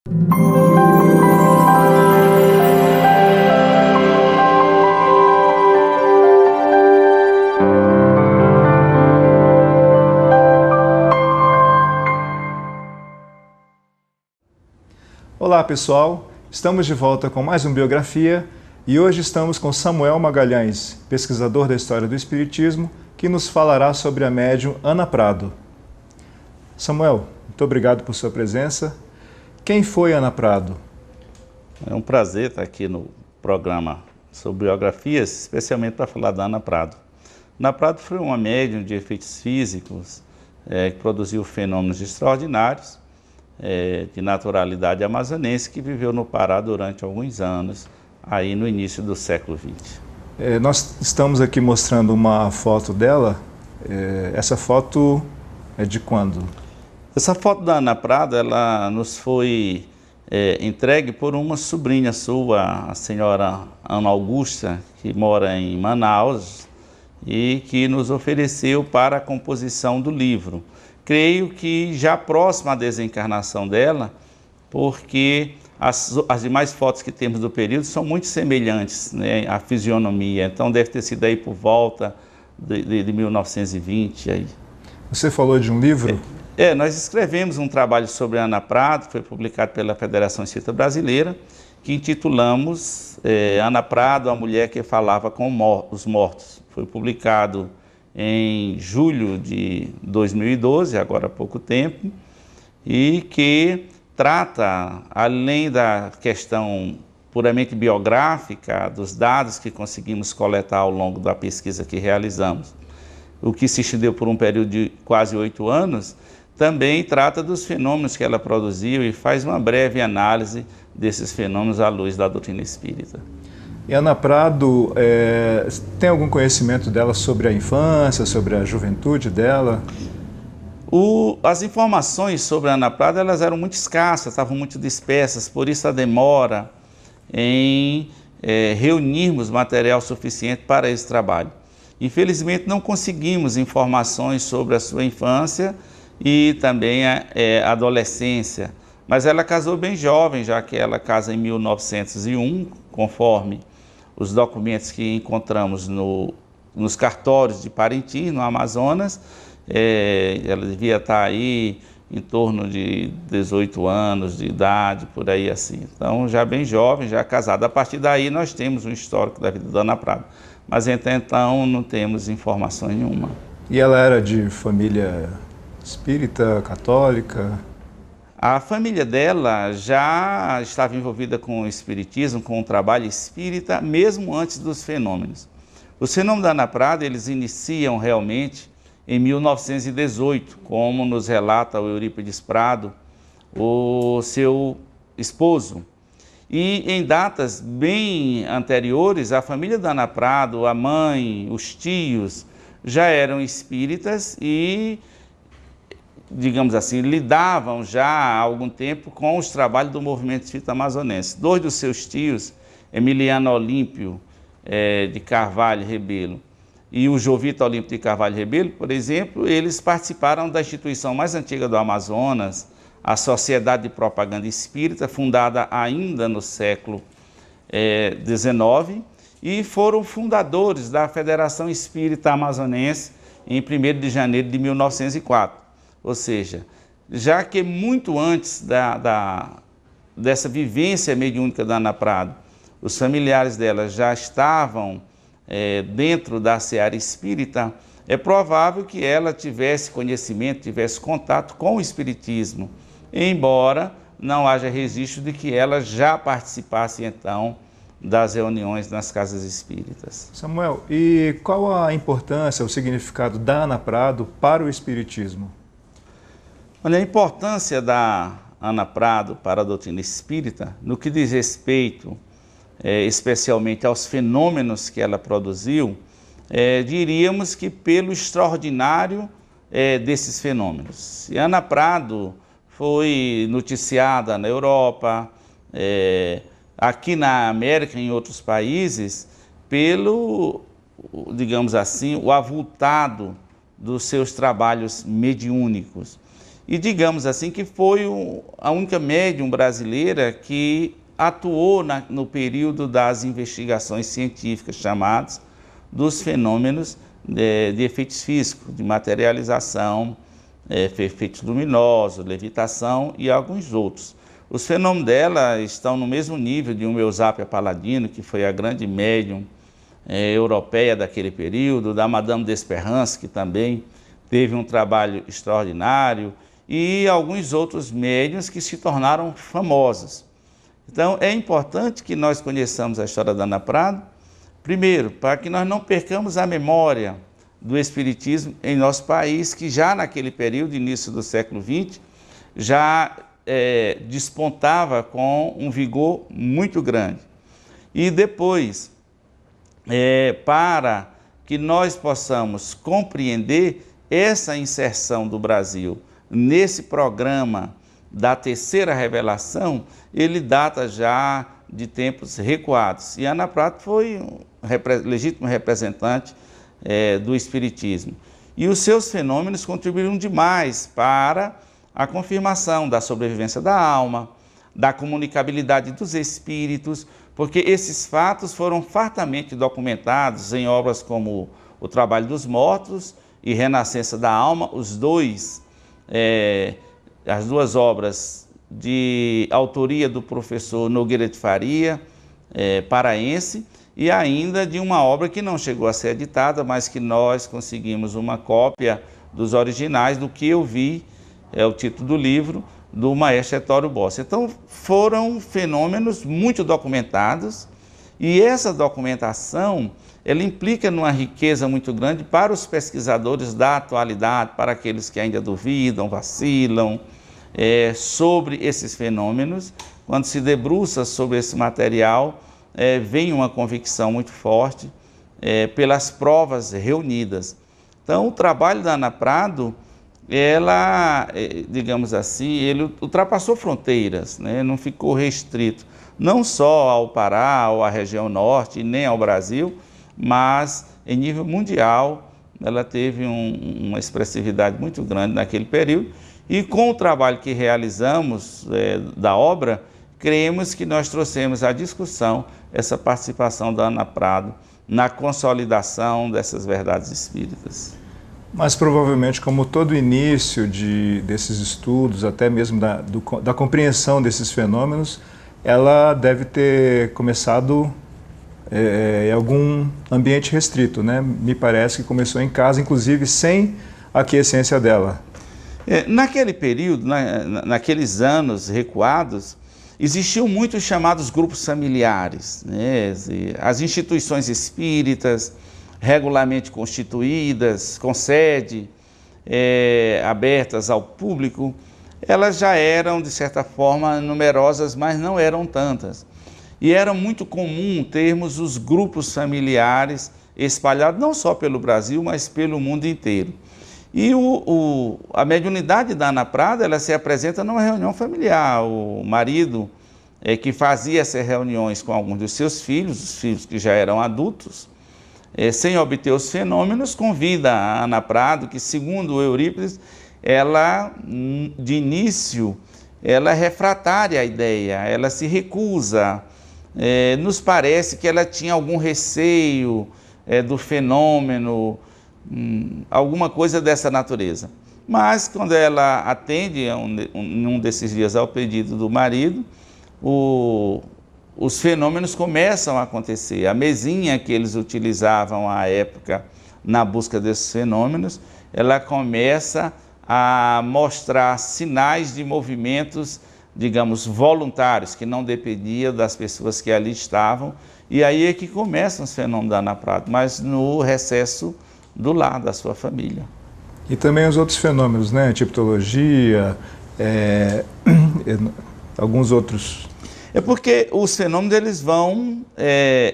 Olá pessoal, estamos de volta com mais um Biografia e hoje estamos com Samuel Magalhães, pesquisador da história do Espiritismo, que nos falará sobre a médium Ana Prado. Samuel, muito obrigado por sua presença. Quem foi Ana Prado? É um prazer estar aqui no programa sobre biografias, especialmente para falar da Ana Prado. Ana Prado foi uma médium de efeitos físicos que produziu fenômenos extraordinários, de naturalidade amazonense, que viveu no Pará durante alguns anos, aí no início do século XX. Nós estamos aqui mostrando uma foto dela. Essa foto é de quando? Essa foto da Ana Prado, ela nos foi entregue por uma sobrinha sua, a senhora Ana Augusta, que mora em Manaus, e que nos ofereceu para a composição do livro. Creio que já próxima à desencarnação dela, porque as demais fotos que temos do período são muito semelhantes, né, à fisionomia, então deve ter sido aí por volta de 1920. Aí. Você falou de um livro? Nós escrevemos um trabalho sobre a Ana Prado, foi publicado pela Federação Espírita Brasileira, que intitulamos Ana Prado, a mulher que falava com os mortos. Foi publicado em julho de 2012, agora há pouco tempo, e que trata, além da questão puramente biográfica, dos dados que conseguimos coletar ao longo da pesquisa que realizamos, o que se estendeu por um período de quase 8 anos, também trata dos fenômenos que ela produziu e faz uma breve análise desses fenômenos à luz da doutrina espírita. E Ana Prado, tem algum conhecimento dela sobre a infância, sobre a juventude dela? As informações sobre a Ana Prado, elas eram muito escassas, estavam muito dispersas, por isso a demora em reunirmos material suficiente para esse trabalho. Infelizmente não conseguimos informações sobre a sua infância e também a adolescência, mas ela casou bem jovem, já que ela casa em 1901, conforme os documentos que encontramos nos cartórios de Parintins, no Amazonas. Ela devia estar aí em torno de 18 anos de idade, por aí assim. Então, já bem jovem, já casada. A partir daí, nós temos um histórico da vida da Ana Prado. Mas, até então, não temos informação nenhuma. E ela era de família espírita, católica? A família dela já estava envolvida com o espiritismo, com o trabalho espírita, mesmo antes dos fenômenos. Os fenômenos da Ana Prado, eles iniciam realmente em 1918, como nos relata o Eurípides Prado, o seu esposo. E em datas bem anteriores, a família da Ana Prado, a mãe, os tios, já eram espíritas e, digamos assim, lidavam já há algum tempo com os trabalhos do movimento espírita amazonense. 2 dos seus tios, Emiliano Olímpio de Carvalho Rebelo e o Jovita Olímpio de Carvalho Rebelo, por exemplo, eles participaram da instituição mais antiga do Amazonas, a Sociedade de Propaganda Espírita, fundada ainda no século XIX, e foram fundadores da Federação Espírita Amazonense em 1º de janeiro de 1904. Ou seja, já que muito antes dessa vivência mediúnica da Ana Prado, os familiares dela já estavam dentro da seara espírita, é provável que ela tivesse conhecimento, tivesse contato com o espiritismo, embora não haja registro de que ela já participasse, então, das reuniões nas casas espíritas. Samuel, e qual a importância, o significado da Ana Prado para o espiritismo? Olha, a importância da Ana Prado para a doutrina espírita, no que diz respeito especialmente aos fenômenos que ela produziu, diríamos que pelo extraordinário desses fenômenos. E Ana Prado foi noticiada na Europa, aqui na América e em outros países, pelo, digamos assim, o avultado dos seus trabalhos mediúnicos. e digamos assim que foi a única médium brasileira que atuou no período das investigações científicas chamadas dos fenômenos de efeitos físicos, de materialização, efeitos luminosos, levitação e alguns outros. Os fenômenos dela estão no mesmo nível de uma Eusápia Paladino, que foi a grande médium europeia daquele período, da Madame d'Esperance, que também teve um trabalho extraordinário, e alguns outros médiuns que se tornaram famosos. Então, é importante que nós conheçamos a história da Ana Prado, primeiro, para que nós não percamos a memória do Espiritismo em nosso país, que já naquele período, início do século XX, já despontava com um vigor muito grande. E depois, para que nós possamos compreender essa inserção do Brasil nesse programa da terceira revelação, ele data já de tempos recuados. E Ana Prado foi um legítimo representante do Espiritismo. E os seus fenômenos contribuíram demais para a confirmação da sobrevivência da alma, da comunicabilidade dos espíritos, porque esses fatos foram fartamente documentados em obras como O Trabalho dos Mortos e Renascença da Alma, as duas obras de autoria do professor Nogueira de Faria, paraense, e ainda de uma obra que não chegou a ser editada, mas que nós conseguimos uma cópia dos originais do Que Eu Vi, é o título do livro, do maestro Ettore Bossi. Então, foram fenômenos muito documentados, e essa documentação, ela implica numa riqueza muito grande para os pesquisadores da atualidade, para aqueles que ainda duvidam, vacilam, sobre esses fenômenos. Quando se debruça sobre esse material, vem uma convicção muito forte pelas provas reunidas. Então, o trabalho da Ana Prado, ela, digamos assim, ele ultrapassou fronteiras, né? Não ficou restrito, não só ao Pará, ou à região norte, nem ao Brasil, mas em nível mundial ela teve uma expressividade muito grande naquele período. E com o trabalho que realizamos da obra, creemos que nós trouxemos à discussão essa participação da Ana Prado na consolidação dessas verdades espíritas. Mas provavelmente, como todo início desses estudos, até mesmo da compreensão desses fenômenos, ela deve ter começado em algum ambiente restrito, né? Me parece que começou em casa, inclusive sem a aquiescência dela. Naquele período, naqueles anos recuados, existiam muitos chamados grupos familiares, né? As instituições espíritas, regularmente constituídas, com sede, abertas ao público, elas já eram, de certa forma, numerosas, mas não eram tantas. E era muito comum termos os grupos familiares espalhados não só pelo Brasil, mas pelo mundo inteiro. E a mediunidade da Ana Prado, ela se apresenta numa reunião familiar. O marido que fazia essas reuniões com alguns dos seus filhos, os filhos que já eram adultos, sem obter os fenômenos, convida a Ana Prado, que segundo Eurípides, ela, de início, ela é refratária à ideia, ela se recusa. Nos parece que ela tinha algum receio do fenômeno, alguma coisa dessa natureza. Mas quando ela atende um desses dias ao pedido do marido, os fenômenos começam a acontecer. A mesinha que eles utilizavam à época na busca desses fenômenos, ela começa a mostrar sinais de movimentos, digamos, voluntários, que não dependiam das pessoas que ali estavam. E aí é que começam os fenômenos da Ana Prado, mas no recesso do lar, da sua família. E também os outros fenômenos, né? Tipologia, alguns outros. É porque os fenômenos eles vão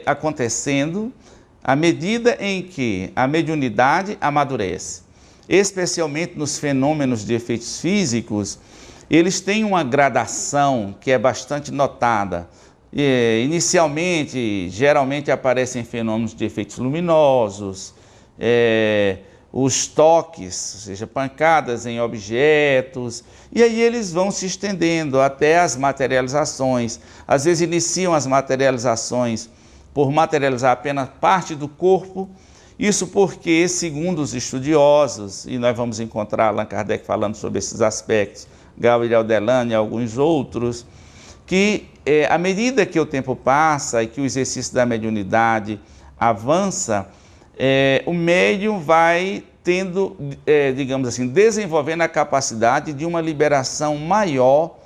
acontecendo à medida em que a mediunidade amadurece. Especialmente nos fenômenos de efeitos físicos, eles têm uma gradação que é bastante notada. Inicialmente, geralmente aparecem fenômenos de efeitos luminosos, os toques, ou seja, pancadas em objetos, e aí eles vão se estendendo até as materializações. Às vezes iniciam as materializações por materializar apenas parte do corpo, isso porque, segundo os estudiosos, e nós vamos encontrar Allan Kardec falando sobre esses aspectos, Gabriel Delane e alguns outros, que à medida que o tempo passa e que o exercício da mediunidade avança, o médium vai tendo, digamos assim, desenvolvendo a capacidade de uma liberação maior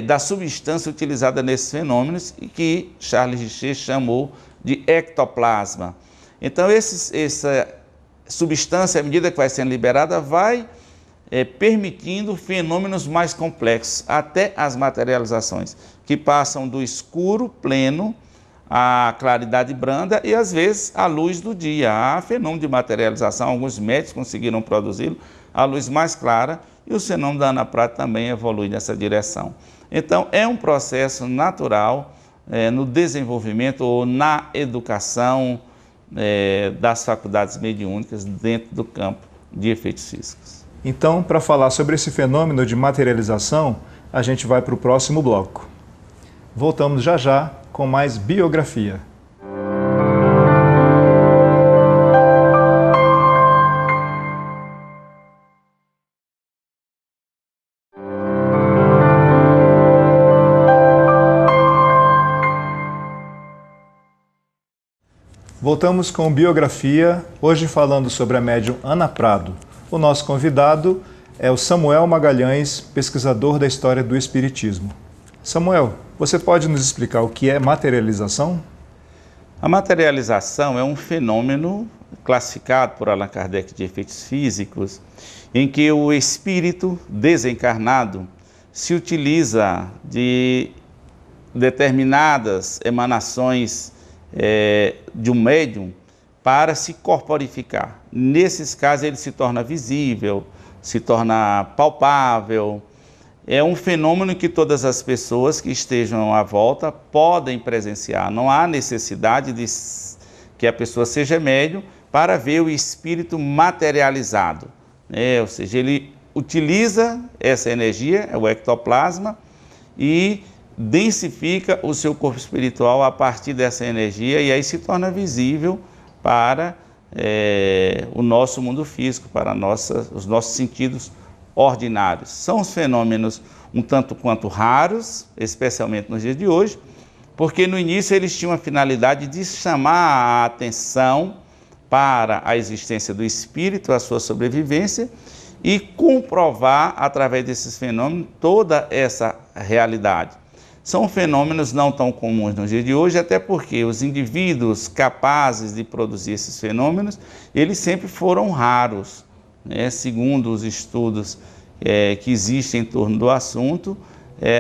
da substância utilizada nesses fenômenos e que Charles Richer chamou de ectoplasma. Então, essa substância, à medida que vai sendo liberada, vai permitindo fenômenos mais complexos, até as materializações, que passam do escuro pleno à claridade branda e, às vezes, à luz do dia. Há fenômeno de materialização, alguns médicos conseguiram produzi-lo, a luz mais clara, e o fenômeno da Ana Prata também evolui nessa direção. Então, é um processo natural no desenvolvimento ou na educação das faculdades mediúnicas dentro do campo de efeitos físicos. Então, para falar sobre esse fenômeno de materialização, a gente vai para o próximo bloco. Voltamos já já com mais biografia. Voltamos com biografia, hoje falando sobre a médium Ana Prado. O nosso convidado é o Samuel Magalhães, pesquisador da história do Espiritismo. Samuel, você pode nos explicar o que é materialização? A materialização é um fenômeno classificado por Allan Kardec de efeitos físicos, em que o espírito desencarnado se utiliza de determinadas emanações de um médium para se corporificar. Nesses casos ele se torna visível, se torna palpável. É um fenômeno que todas as pessoas que estejam à volta podem presenciar. Não há necessidade de que a pessoa seja médium para ver o espírito materializado. Ou seja, ele utiliza essa energia, o ectoplasma, e densifica o seu corpo espiritual a partir dessa energia e aí se torna visível para o nosso mundo físico, para os nossos sentidos ordinários. São os fenômenos um tanto quanto raros, especialmente nos dias de hoje, porque no início eles tinham a finalidade de chamar a atenção para a existência do espírito, a sua sobrevivência, e comprovar através desses fenômenos toda essa realidade. São fenômenos não tão comuns nos dias de hoje, até porque os indivíduos capazes de produzir esses fenômenos, eles sempre foram raros, segundo os estudos que existem em torno do assunto,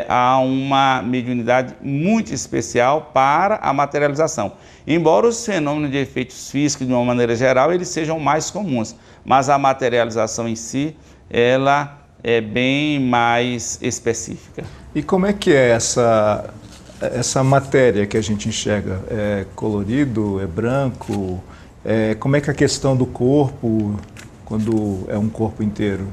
há uma mediunidade muito especial para a materialização. Embora os fenômenos de efeitos físicos, de uma maneira geral, eles sejam mais comuns, mas a materialização em si, ela é bem mais específica. E como é que é essa matéria que a gente enxerga? É colorido? É branco? Como é que é a questão do corpo, quando é um corpo inteiro?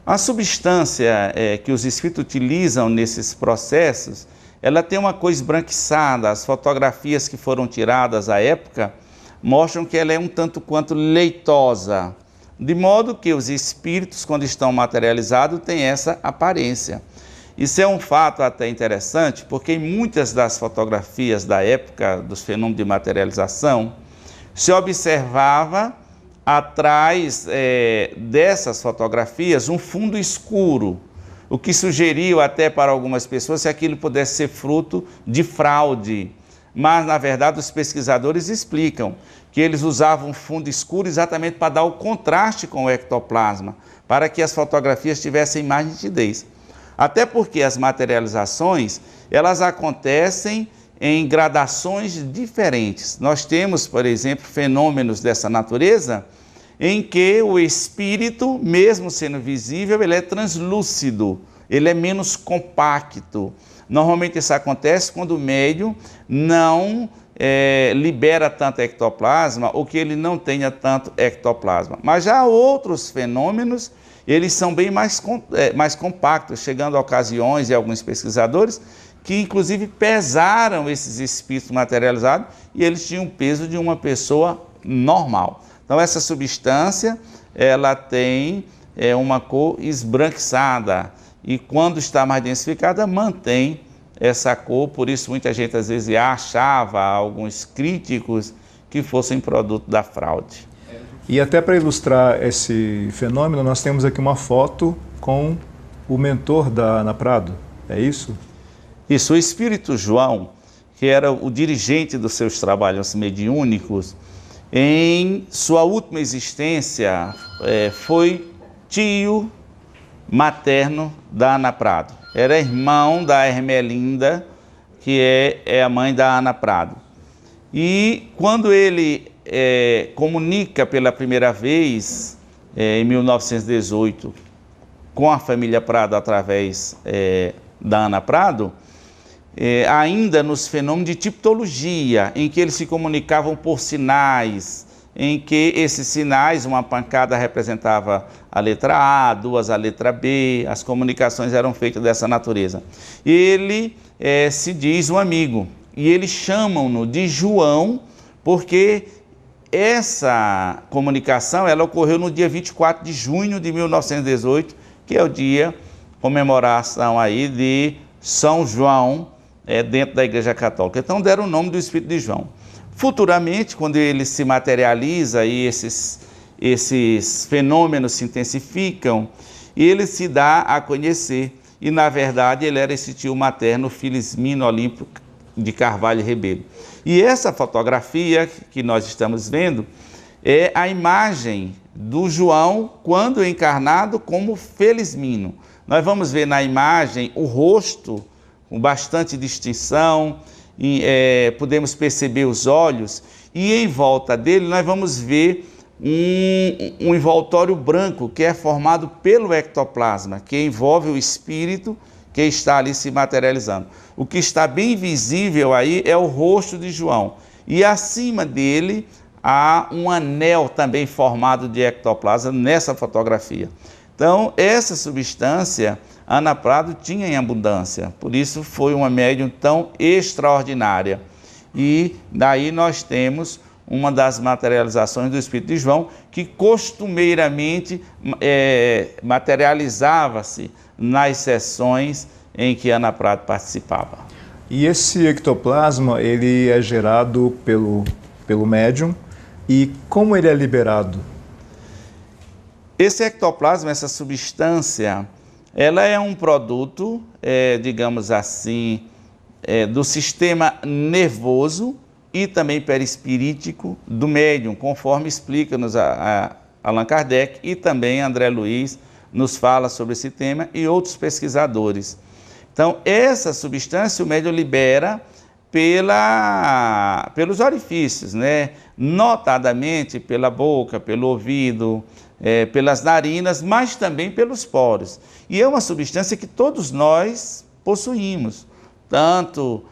A substância que os espíritos utilizam nesses processos, ela tem uma cor esbranquiçada. As fotografias que foram tiradas à época mostram que ela é um tanto quanto leitosa, de modo que os espíritos, quando estão materializados, têm essa aparência. Isso é um fato até interessante, porque em muitas das fotografias da época dos fenômenos de materialização, se observava atrás dessas fotografias um fundo escuro, o que sugeriu até para algumas pessoas se aquilo pudesse ser fruto de fraude. Mas, na verdade, os pesquisadores explicam que eles usavam um fundo escuro exatamente para dar o contraste com o ectoplasma, para que as fotografias tivessem mais nitidez. Até porque as materializações, elas acontecem em gradações diferentes. Nós temos, por exemplo, fenômenos dessa natureza em que o espírito, mesmo sendo visível, ele é translúcido, ele é menos compacto. Normalmente isso acontece quando o médium não libera tanto ectoplasma ou que ele não tenha tanto ectoplasma. Mas já outros fenômenos, eles são bem mais compactos, chegando a ocasiões e alguns pesquisadores que inclusive pesaram esses espíritos materializados e eles tinham o peso de uma pessoa normal. Então essa substância, ela tem uma cor esbranquiçada e quando está mais densificada mantém essa cor, por isso muita gente às vezes achava, alguns críticos, que fossem produto da fraude. E até para ilustrar esse fenômeno, nós temos aqui uma foto com o mentor da Ana Prado, é isso? Isso, o Espírito João, que era o dirigente dos seus trabalhos mediúnicos, em sua última existência foi tio materno da Ana Prado. Era irmão da Ermelinda, que é a mãe da Ana Prado. E quando ele comunica pela primeira vez, em 1918, com a família Prado através da Ana Prado, ainda nos fenômenos de tipologia, em que eles se comunicavam por sinais, em que esses sinais, uma pancada representava a letra A, duas a letra B, as comunicações eram feitas dessa natureza. Ele se diz um amigo, e eles chamam-no de João, porque essa comunicação ela ocorreu no dia 24 de junho de 1918, que é o dia comemoração aí de São João, dentro da Igreja Católica. Então deram o nome do Espírito de João. Futuramente, quando ele se materializa e esses fenômenos se intensificam, ele se dá a conhecer. E, na verdade, ele era esse tio materno, Filismino Olímpio de Carvalho Rebelo. E essa fotografia que nós estamos vendo é a imagem do João quando encarnado como Felismino. Nós vamos ver na imagem o rosto com bastante distinção, podemos perceber os olhos, e em volta dele nós vamos ver um envoltório branco que é formado pelo ectoplasma, que envolve o espírito que está ali se materializando. O que está bem visível aí é o rosto de João, e acima dele há um anel também formado de ectoplasma nessa fotografia. Então, essa substância Ana Prado tinha em abundância, por isso foi uma médium tão extraordinária. E daí nós temos uma das materializações do Espírito de João, que costumeiramente materializava-se nas sessões em que Ana Prado participava. E esse ectoplasma, ele é gerado pelo médium, e como ele é liberado? Esse ectoplasma, essa substância, ela é um produto, digamos assim, do sistema nervoso e também perispirítico do médium, conforme explica-nos Allan Kardec e também André Luiz nos fala sobre esse tema e outros pesquisadores. Então, essa substância o médium libera pelos orifícios, né? Notadamente pela boca, pelo ouvido, pelas narinas, mas também pelos poros. E é uma substância que todos nós possuímos, tanto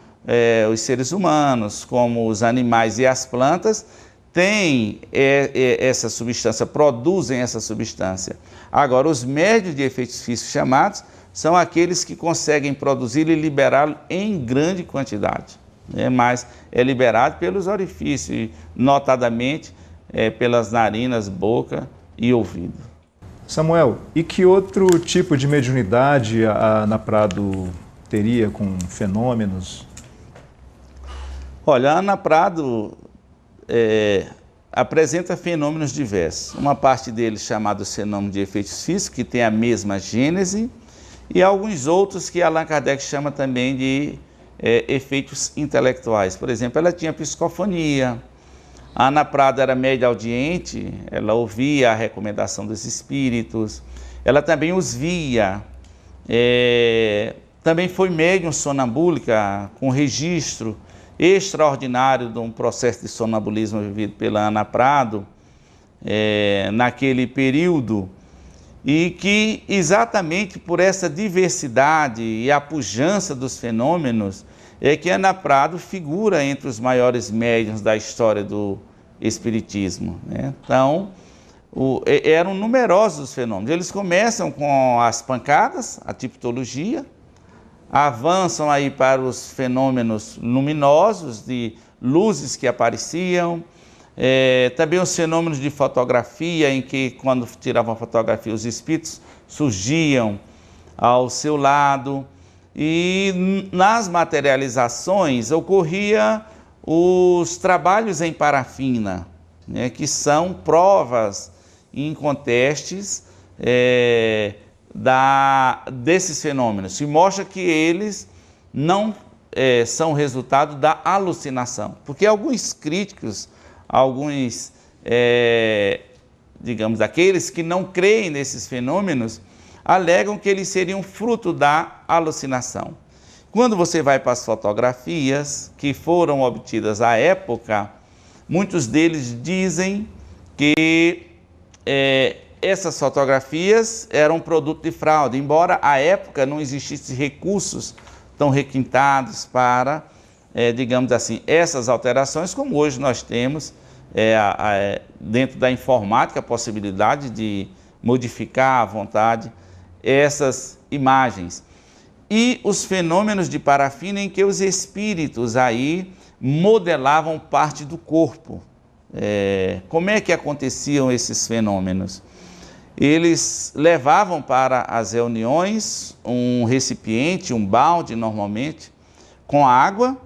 os seres humanos como os animais e as plantas têm essa substância, produzem essa substância. Agora, os médios de efeitos físicos chamados são aqueles que conseguem produzir e liberá-lo em grande quantidade, né? Mas é liberado pelos orifícios, notadamente pelas narinas, boca e ouvido. Samuel, e que outro tipo de mediunidade a Ana Prado teria com fenômenos? Olha, a Ana Prado apresenta fenômenos diversos. Uma parte deles chamados fenômenos de efeitos físicos, que tem a mesma gênese, e alguns outros que Allan Kardec chama também de efeitos intelectuais. Por exemplo, ela tinha psicofonia. A Ana Prado era média audiente, ela ouvia a recomendação dos espíritos, ela também os via. Também foi médium sonambúlica, com registro extraordinário de um processo de sonambulismo vivido pela Ana Prado naquele período. e que exatamente por essa diversidade e a pujança dos fenômenos é que Ana Prado figura entre os maiores médiuns da história do Espiritismo, né? Então, eram numerosos os fenômenos. Eles começam com as pancadas, a tipologia, avançam aí para os fenômenos luminosos, de luzes que apareciam, também os fenômenos de fotografia, em que quando tiravam a fotografia os espíritos surgiam ao seu lado, e nas materializações ocorria os trabalhos em parafina, né, que são provas incontestes desses fenômenos. Se mostra que eles não são resultado da alucinação, porque alguns críticos, alguns, digamos, aqueles que não creem nesses fenômenos, alegam que eles seriam fruto da alucinação. Quando você vai para as fotografias que foram obtidas à época, muitos deles dizem que essas fotografias eram produto de fraude, embora à época não existissem recursos tão requintados para, digamos assim, essas alterações, como hoje nós temos dentro da informática a possibilidade de modificar à vontade essas imagens. E os fenômenos de parafina em que os espíritos aí modelavam parte do corpo. Como é que aconteciam esses fenômenos? Eles levavam para as reuniões um recipiente, um balde normalmente, com água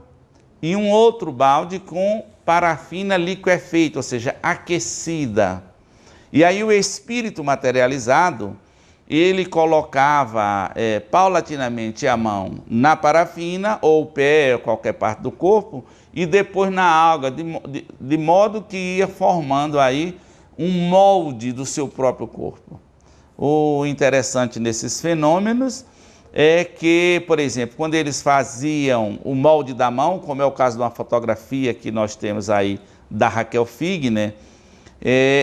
e um outro balde com parafina liquefeita, ou seja, aquecida. E aí o espírito materializado, ele colocava paulatinamente a mão na parafina, ou o pé, ou qualquer parte do corpo, e depois na água, de modo que ia formando aí um molde do seu próprio corpo. O interessante nesses fenômenos é que, por exemplo, quando eles faziam o molde da mão, como é o caso de uma fotografia que nós temos aí da Raquel Figner,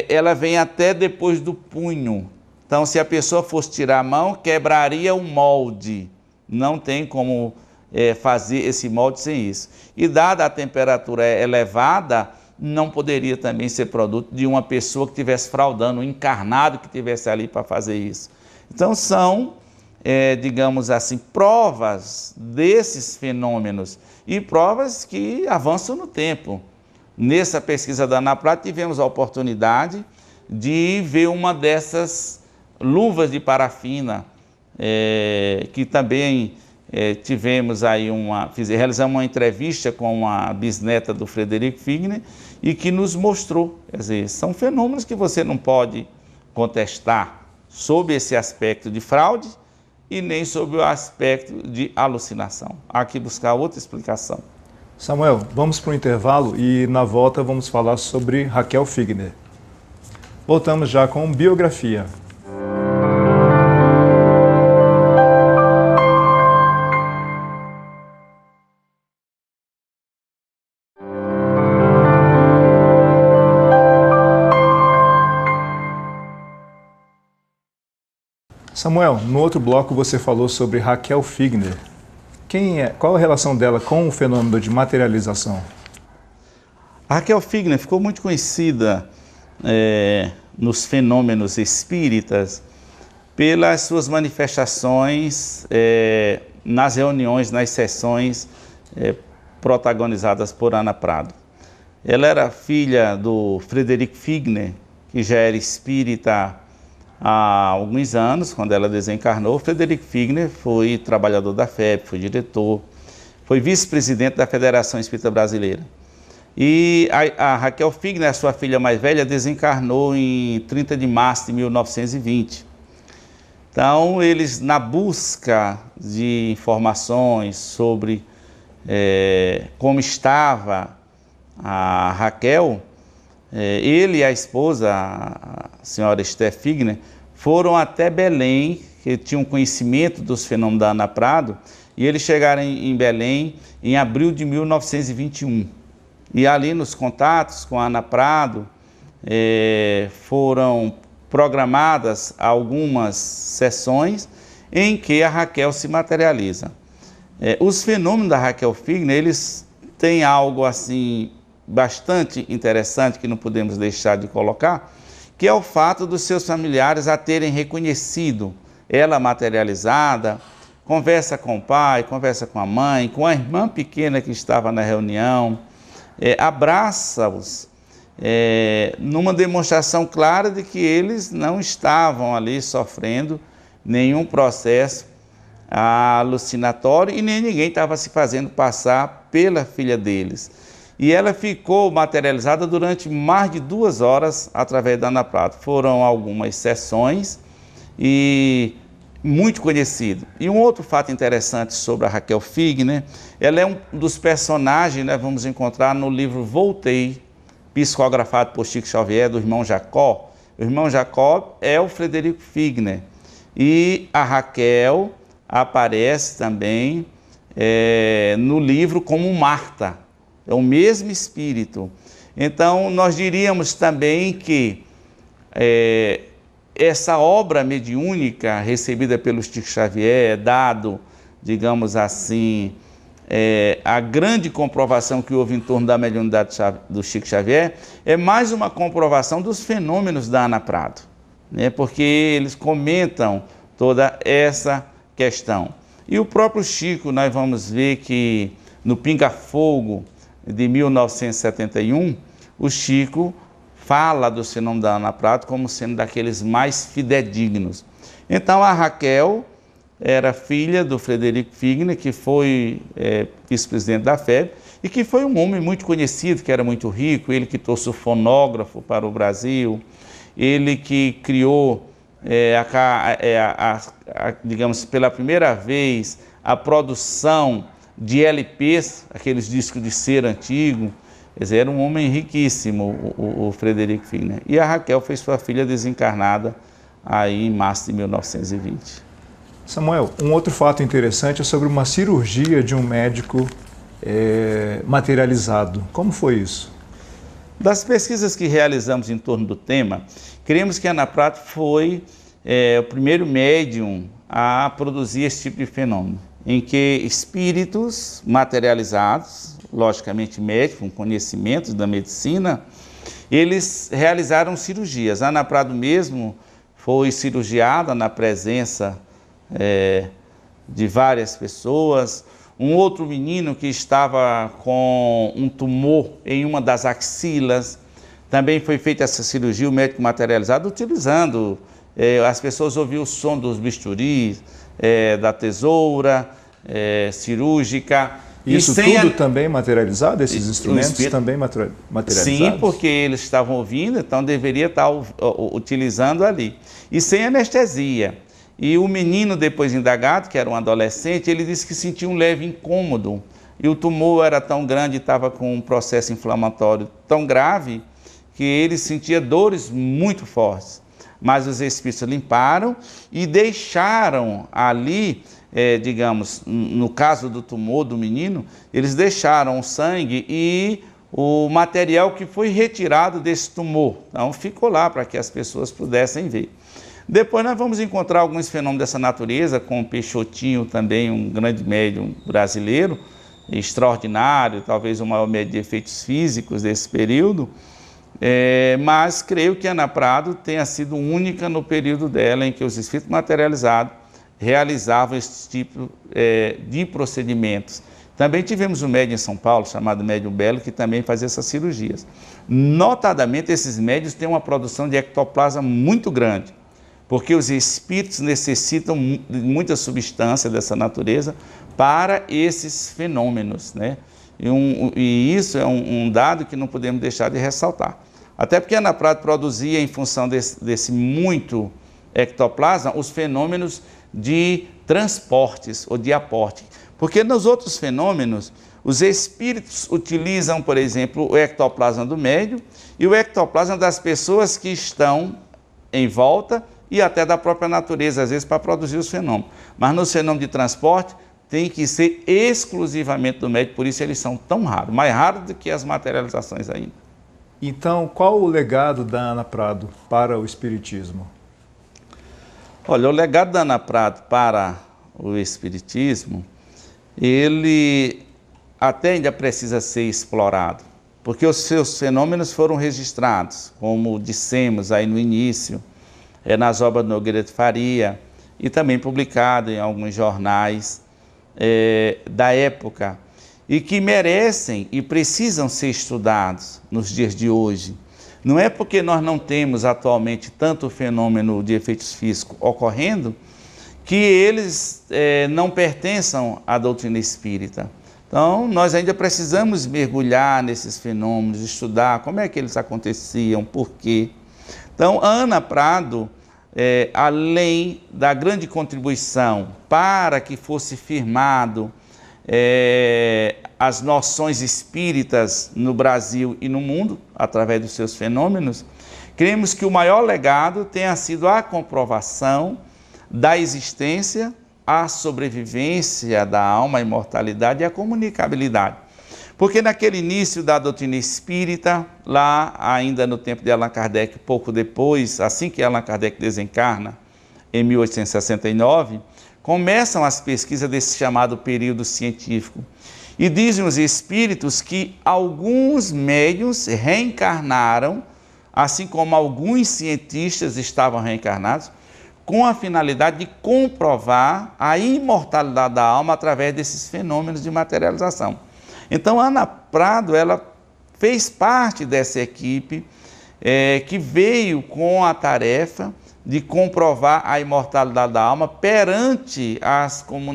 ela vem até depois do punho. Então, se a pessoa fosse tirar a mão, quebraria o molde. Não tem como fazer esse molde sem isso. E dada a temperatura elevada, não poderia também ser produto de uma pessoa que estivesse fraudando, um encarnado que estivesse ali para fazer isso. Então, são, digamos assim, provas desses fenômenos e provas que avançam no tempo. Nessa pesquisa da Ana Prado, tivemos a oportunidade de ver uma dessas luvas de parafina, que também tivemos aí realizamos uma entrevista com uma bisneta do Frederico Figner e que nos mostrou, quer dizer, são fenômenos que você não pode contestar sob esse aspecto de fraude e nem sob o aspecto de alucinação. Há que buscar outra explicação. Samuel, vamos para o intervalo e na volta vamos falar sobre Raquel Figner. Voltamos já com biografia. Samuel, no outro bloco você falou sobre Raquel Figner. Qual a relação dela com o fenômeno de materialização? A Raquel Figner ficou muito conhecida nos fenômenos espíritas pelas suas manifestações nas reuniões, nas sessões protagonizadas por Ana Prado. Ela era filha do Frederico Figner, que já era espírita há alguns anos, quando ela desencarnou. Frederico Figner foi trabalhador da FEB, foi diretor, foi vice-presidente da Federação Espírita Brasileira. E a Raquel Figner, a sua filha mais velha, desencarnou em 30 de março de 1920. Então, eles, na busca de informações sobre como estava a Raquel, ele e a esposa, a senhora Esther Figner, foram até Belém, que tinham conhecimento dos fenômenos da Ana Prado, e eles chegaram em Belém em abril de 1921. E ali nos contatos com a Ana Prado, foram programadas algumas sessões em que a Raquel se materializa. Os fenômenos da Raquel Figner, eles têm algo assim bastante interessante que não podemos deixar de colocar, que é o fato dos seus familiares a terem reconhecido ela materializada, conversa com o pai, conversa com a mãe, com a irmã pequena que estava na reunião, abraça-os, numa demonstração clara de que eles não estavam ali sofrendo nenhum processo alucinatório e nem ninguém estava se fazendo passar pela filha deles. E ela ficou materializada durante mais de 2 horas através da Ana Prado. Foram algumas sessões e muito conhecido. E um outro fato interessante sobre a Raquel Figner, ela é um dos personagens, né, vamos encontrar no livro Voltei, psicografado por Chico Xavier, do irmão Jacó. O irmão Jacó é o Frederico Figner. E a Raquel aparece também no livro como Marta. É o mesmo espírito. Então, nós diríamos também que essa obra mediúnica recebida pelo Chico Xavier, dado, digamos assim, a grande comprovação que houve em torno da mediunidade do Chico Xavier, é mais uma comprovação dos fenômenos da Ana Prado, né? Porque eles comentam toda essa questão. E o próprio Chico, nós vamos ver que no Pinga Fogo de 1971, o Chico fala do fenômeno da Ana Prado como sendo daqueles mais fidedignos. Então a Raquel era filha do Frederico Figner, que foi vice-presidente da FEB, e que foi um homem muito conhecido, que era muito rico, ele que trouxe o fonógrafo para o Brasil, ele que criou, digamos, pela primeira vez, a produção de LPs, aqueles discos de cera antigo. Quer dizer, era um homem riquíssimo, o Frederico Figner. E a Raquel fez sua filha desencarnada aí em março de 1920. Samuel, um outro fato interessante é sobre uma cirurgia de um médico materializado. Como foi isso? Das pesquisas que realizamos em torno do tema, cremos que Ana Prado foi o primeiro médium a produzir esse tipo de fenômeno, em que espíritos materializados, logicamente médicos, com conhecimentos da medicina, eles realizaram cirurgias. A Ana Prado mesmo foi cirurgiada na presença de várias pessoas. Um outro menino que estava com um tumor em uma das axilas, também foi feita essa cirurgia, o médico materializado, utilizando, as pessoas ouviam o som dos bisturis, da tesoura cirúrgica. Isso tudo também materializado? Esses instrumentos também materializados? Sim, porque eles estavam ouvindo, então deveria estar utilizando ali. E sem anestesia. E o menino, depois indagado, que era um adolescente, ele disse que sentia um leve incômodo. E o tumor era tão grande, estava com um processo inflamatório tão grave, que ele sentia dores muito fortes. Mas os espíritos limparam e deixaram ali, digamos, no caso do tumor do menino, eles deixaram o sangue e o material que foi retirado desse tumor. Então ficou lá para que as pessoas pudessem ver. Depois nós vamos encontrar alguns fenômenos dessa natureza, com o Peixotinho também, um grande médium brasileiro, extraordinário, talvez o maior médium de efeitos físicos desse período, mas creio que Ana Prado tenha sido única no período dela em que os espíritos materializados realizavam esse tipo de procedimentos. Também tivemos um médium em São Paulo, chamado Médium Belo, que também fazia essas cirurgias. Notadamente, esses médiuns têm uma produção de ectoplasma muito grande, porque os espíritos necessitam de muita substância dessa natureza para esses fenômenos, né? E isso é um dado que não podemos deixar de ressaltar. Até porque Ana Prado produzia, em função desse muito ectoplasma, os fenômenos de transportes ou de aporte. Porque nos outros fenômenos, os espíritos utilizam, por exemplo, o ectoplasma do médium e o ectoplasma das pessoas que estão em volta e até da própria natureza, às vezes, para produzir os fenômenos. Mas no fenômeno de transporte, tem que ser exclusivamente do médium, por isso eles são tão raros, mais raros do que as materializações ainda. Então, qual o legado da Ana Prado para o Espiritismo? Olha, o legado da Ana Prado para o Espiritismo, ele até ainda precisa ser explorado, porque os seus fenômenos foram registrados, como dissemos aí no início, nas obras de Nogueira de Faria, e também publicado em alguns jornais da época, e que merecem e precisam ser estudados nos dias de hoje. Não é porque nós não temos atualmente tanto fenômeno de efeitos físicos ocorrendo, que eles não pertençam à doutrina espírita. Então, nós ainda precisamos mergulhar nesses fenômenos, estudar como é que eles aconteciam, por quê. Então, a Ana Prado, além da grande contribuição para que fosse firmado as noções espíritas no Brasil e no mundo, através dos seus fenômenos, cremos que o maior legado tenha sido a comprovação da existência, a sobrevivência da alma, a imortalidade e a comunicabilidade. Porque naquele início da doutrina espírita, lá ainda no tempo de Allan Kardec, pouco depois, assim que Allan Kardec desencarna, em 1869, começam as pesquisas desse chamado período científico. E dizem os espíritos que alguns médiuns reencarnaram, assim como alguns cientistas estavam reencarnados, com a finalidade de comprovar a imortalidade da alma através desses fenômenos de materialização. Então, Ana Prado, ela fez parte dessa equipe que veio com a tarefa de comprovar a imortalidade da alma perante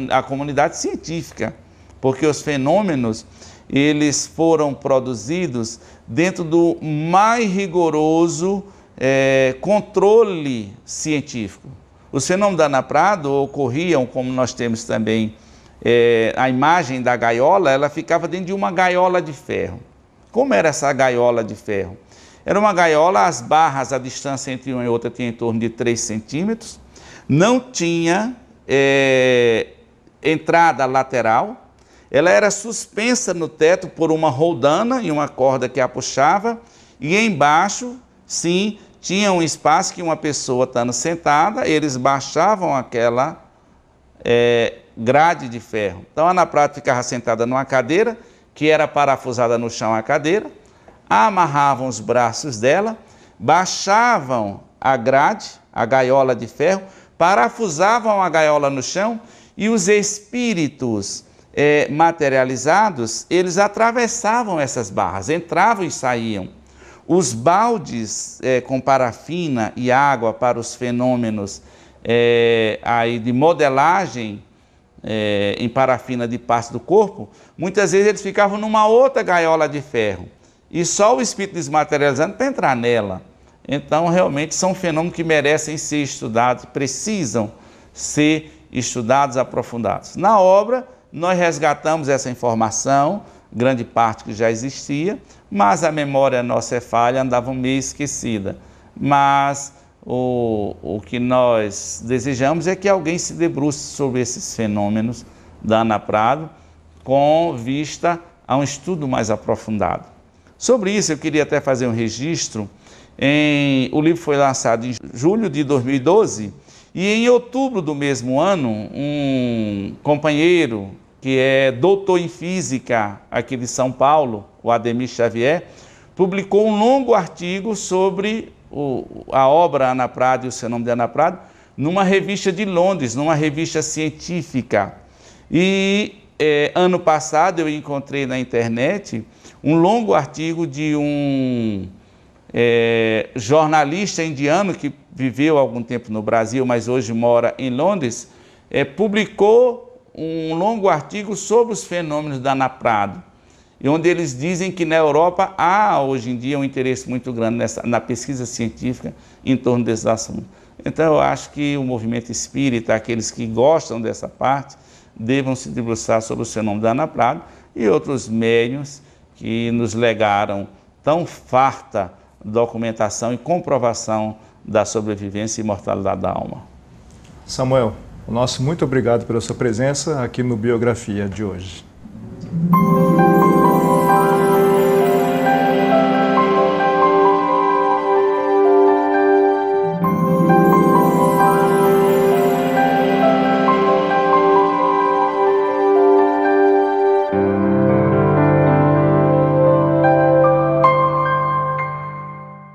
a comunidade científica, porque os fenômenos, eles foram produzidos dentro do mais rigoroso controle científico. Os fenômenos da Ana Prado ocorriam, como nós temos também a imagem da gaiola, ela ficava dentro de uma gaiola de ferro. Como era essa gaiola de ferro? Era uma gaiola, as barras, a distância entre uma e outra tinha em torno de 3 centímetros, não tinha entrada lateral, ela era suspensa no teto por uma roldana e uma corda que a puxava, e embaixo, sim, tinha um espaço que uma pessoa estando sentada, eles baixavam aquela grade de ferro. Então a Ana Prado ficava sentada numa cadeira, que era parafusada no chão a cadeira, amarravam os braços dela, baixavam a grade, a gaiola de ferro, parafusavam a gaiola no chão e os espíritos materializados, eles atravessavam essas barras, entravam e saíam. Os baldes com parafina e água para os fenômenos aí de modelagem em parafina de parte do corpo, muitas vezes eles ficavam numa outra gaiola de ferro. E só o espírito desmaterializando para entrar nela. Então, realmente, são fenômenos que merecem ser estudados, precisam ser estudados, aprofundados. Na obra, nós resgatamos essa informação, grande parte que já existia, mas a memória nossa é falha, andava meio esquecida. Mas o que nós desejamos é que alguém se debruce sobre esses fenômenos da Ana Prado, com vista a um estudo mais aprofundado. Sobre isso, eu queria até fazer um registro. O livro foi lançado em julho de 2012 e em outubro do mesmo ano, um companheiro que é doutor em física aqui de São Paulo, o Ademir Xavier, publicou um longo artigo sobre a obra Ana Prado e o fenômeno de Ana Prado numa revista de Londres, numa revista científica. E ano passado eu encontrei na internet um longo artigo de um jornalista indiano que viveu algum tempo no Brasil, mas hoje mora em Londres, publicou um longo artigo sobre os fenômenos da Ana Prado, e onde eles dizem que na Europa há hoje em dia um interesse muito grande na pesquisa científica em torno desses assuntos. Então eu acho que o movimento espírita, aqueles que gostam dessa parte, devam se debruçar sobre o fenômeno da Ana Prado e outros médiuns que nos legaram tão farta documentação e comprovação da sobrevivência e imortalidade da alma. Samuel, o nosso muito obrigado pela sua presença aqui no Biografia de hoje.